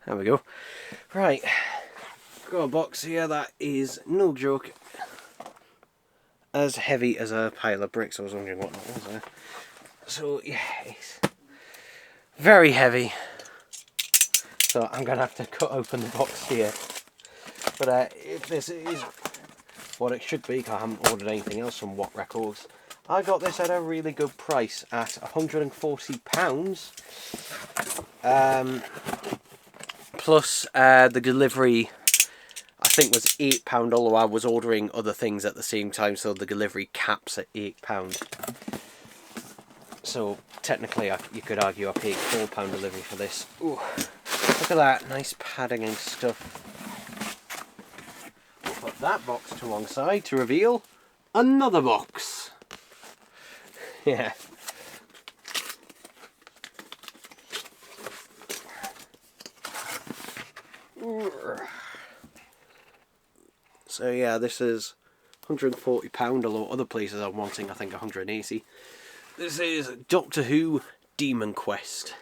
There we go. Right, got a box here that is, no joke, as heavy as a pile of bricks. I was wondering what that was there. So yeah, it's very heavy. So I'm going to have to cut open the box here. But if this is what it should be, because I haven't ordered anything else from What Records, I got this at a really good price at £140. Plus the delivery, I think, was £8, although I was ordering other things at the same time, so the delivery caps at £8. So technically you could argue I paid £4 delivery for this. Ooh, look at that, nice padding and stuff. We'll put that box to one side to reveal another box. Yeah. So yeah, this is £140, although other places are wanting, I think, £180. This is Doctor Who Demon Quest.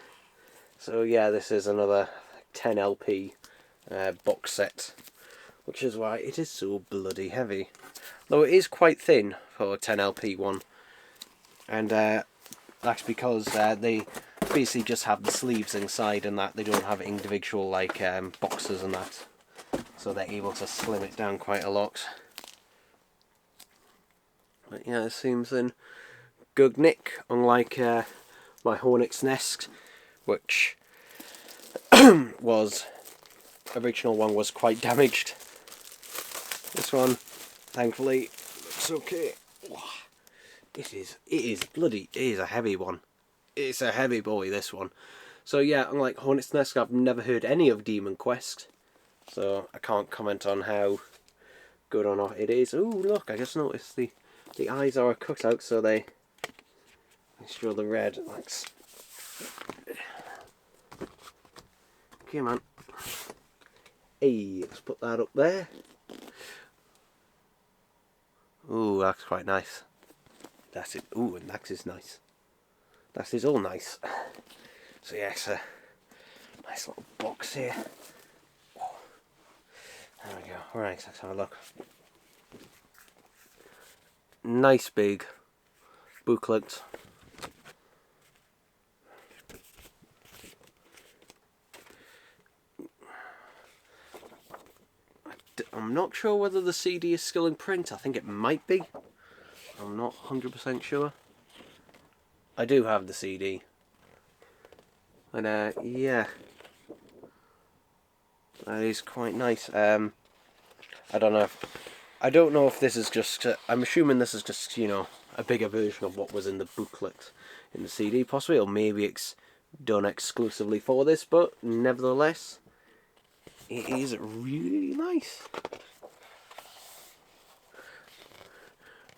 So yeah, this is another 10LP box set, which is why it is so bloody heavy. Though it is quite thin for a 10LP one. And that's because they basically just have the sleeves inside and that. They don't have individual like boxes and that. So they're able to slim it down quite a lot. But yeah, it seems in good nick, unlike my Hornet's Nest, which was, original one was quite damaged. This one, thankfully, looks okay. It is a heavy one. It's a heavy boy, this one. So yeah, unlike Hornet's Nest, I've never heard any of Demon Quest. So I can't comment on how good or not it is. Ooh, look, I just noticed the eyes are cut out, so they show the red. That's... Come on. Hey, let's put that up there. Ooh, that's quite nice. That's it. Ooh, and that is nice. That is all nice. So yeah, it's a nice little box here. There we go. Alright, let's have a look. Nice big booklet. I'm not sure whether the CD is still in print. I think it might be. I'm not 100% sure. I do have the CD. And yeah, that is quite nice. I don't know if this is just, I'm assuming this is just, you know, a bigger version of what was in the booklet in the CD possibly, or maybe it's done exclusively for this, but nevertheless, it is really nice.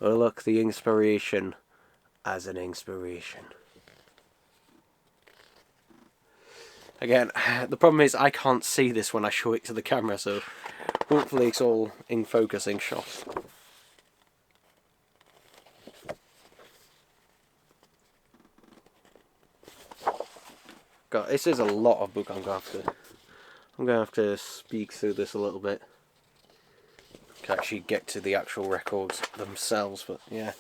Oh look, the inspiration as an inspiration. Again, the problem is I can't see this when I show it to the camera, so hopefully it's all in focusing shot. God, this is a lot of book. I'm gonna have to speak through this a little bit to actually get to the actual records themselves. But yeah,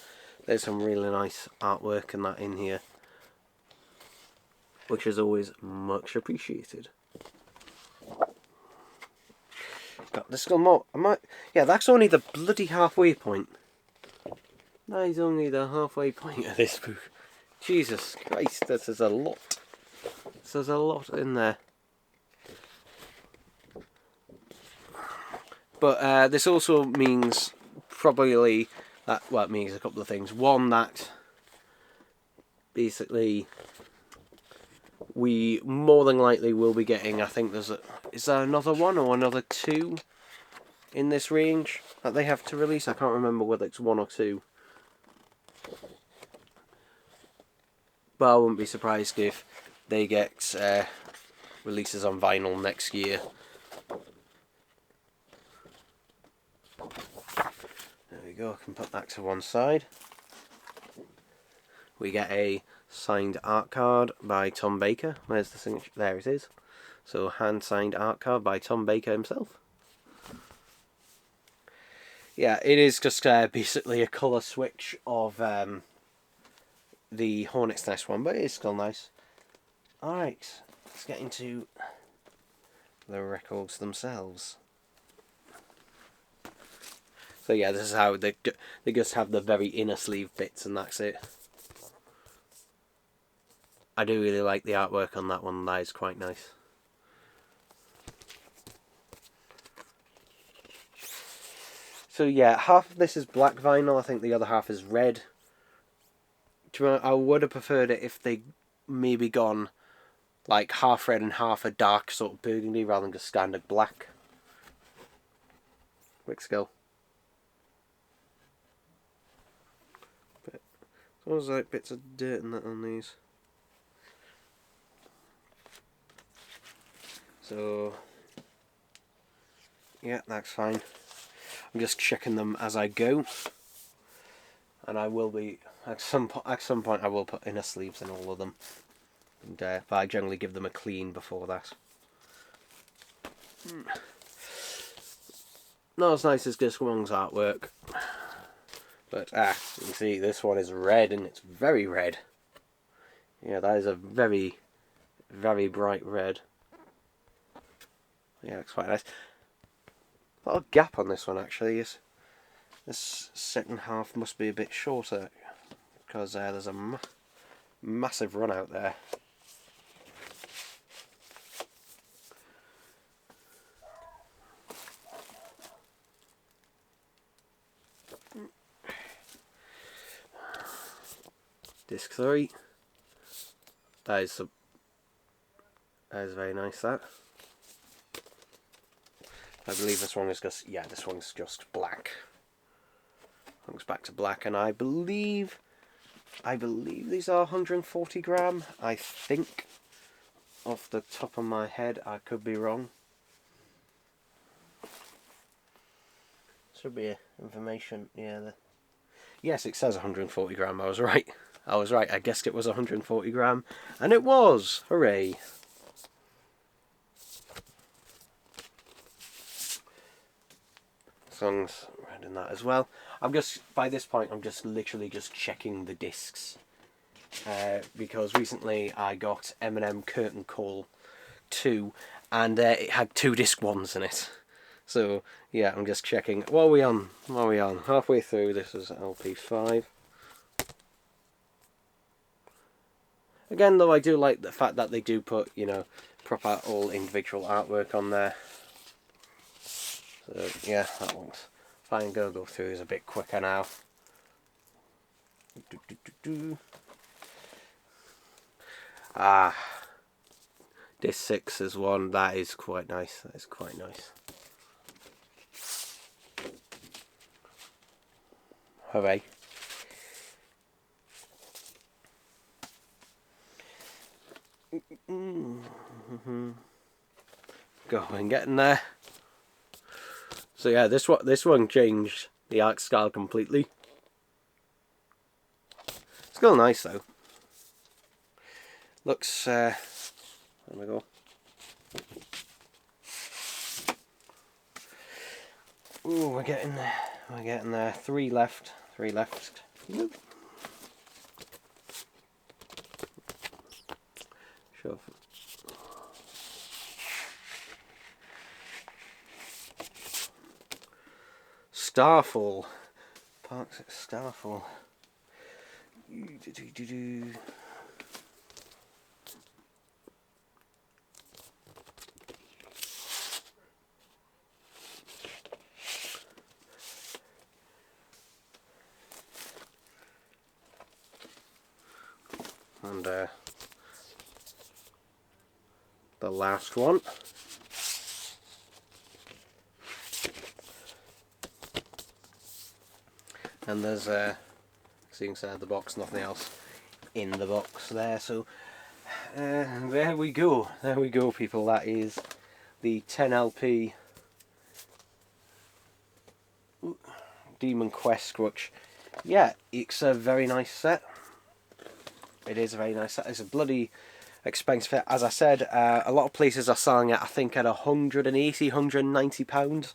there's some really nice artwork and that in here, which is always much appreciated. God, there's still more. Yeah, that's only the bloody halfway point. That is only the halfway point of this book. Jesus Christ, this is a lot. There's a lot in there. But this also means probably that, well, it means a couple of things. One, that basically we more than likely will be getting, I think is there another one or another two in this range that they have to release? I can't remember whether it's one or two. But I wouldn't be surprised if they get releases on vinyl next year. There we go, I can put that to one side. We get a signed art card by Tom Baker. Where's the signature? There it is. So hand-signed art card by Tom Baker himself. Yeah, it is just basically a colour switch of the Hornet's Nest one, but it is still nice. Alright, let's get into the records themselves. So yeah, this is how they just have the very inner sleeve bits and that's it. I do really like the artwork on that one, that is quite nice. So yeah, half of this is black vinyl, I think the other half is red. I would have preferred it if they maybe gone like half red and half a dark sort of burgundy rather than just standard black. Quick skill. But there's like bits of dirt and that on these. So yeah, that's fine. I'm just checking them as I go, and I will be at some point I will put inner sleeves in all of them, and but I generally give them a clean before that. Not as nice as this one's artwork, but you can see this one is red and it's very red. Yeah, that is a very, very bright red. Yeah, it's quite nice. A lot of gap on this one actually. This second half must be a bit shorter because there's a massive run out there. Disc 3. That is very nice. That. I believe this one is just, yeah, this one's just black. Comes back to black, and I believe these are 140 gram. I think, off the top of my head, I could be wrong. Should be information. Yeah. Yes, it says 140 gram. I was right. I guessed it was 140 gram, and it was. Hooray! Songs around in that as well. By this point I'm just literally just checking the discs, because recently I got Eminem Curtain Call 2 and it had 2 disc ones in it. So yeah, I'm just checking. What are we on? Halfway through. This is LP5. Again, though, I do like the fact that they do put, you know, proper all individual artwork on there. So yeah, that one's fine. Go through is a bit quicker now. Disc 6 is one that is quite nice. That is quite nice. Hooray! Go and getting there. So yeah, this one changed the art style completely. Still nice though. Looks there we go. Ooh, we're getting there. We're getting there. 3 left. 3 left. Nope. Sure. Starfall. Parks at Starfall. And the last one. And there's seeing inside the box, nothing else in the box there. So there we go. There we go, people. That is the 10LP Demon Quest, which, yeah, it's a very nice set. It is a very nice set. It's a bloody expensive. As I said, a lot of places are selling it, I think, at £180, £190.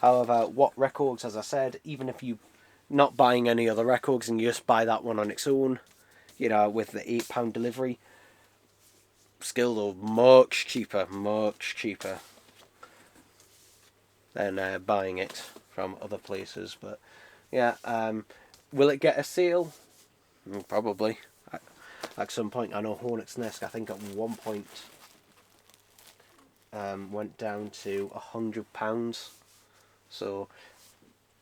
However, What Records, as I said, even if you not buying any other records and you just buy that one on its own, you know, with the £8 delivery, still though much cheaper than buying it from other places. But yeah, will it get a sale? Probably. At some point. I know Hornet's Nest, I think at one point went down to £100. So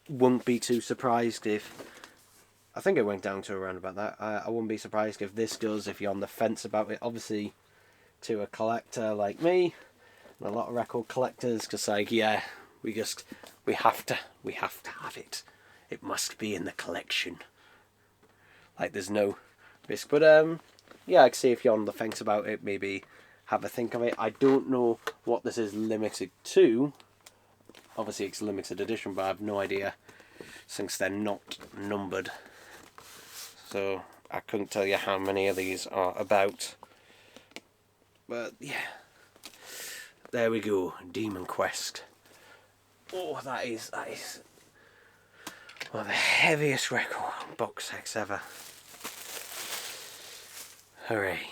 wouldn't be too surprised if, I think it went down to around about that. I wouldn't be surprised if this does, if you're on the fence about it. Obviously, to a collector like me, and a lot of record collectors, because like, yeah, we have to have it. It must be in the collection. Like, there's no risk. But yeah, I'd say if you're on the fence about it, maybe have a think of it. I don't know what this is limited to. Obviously, it's limited edition, but I have no idea, since they're not numbered. So I couldn't tell you how many of these are about. But yeah, there we go, Demon Quest. Oh, that is one of the heaviest record box sets ever. Hooray.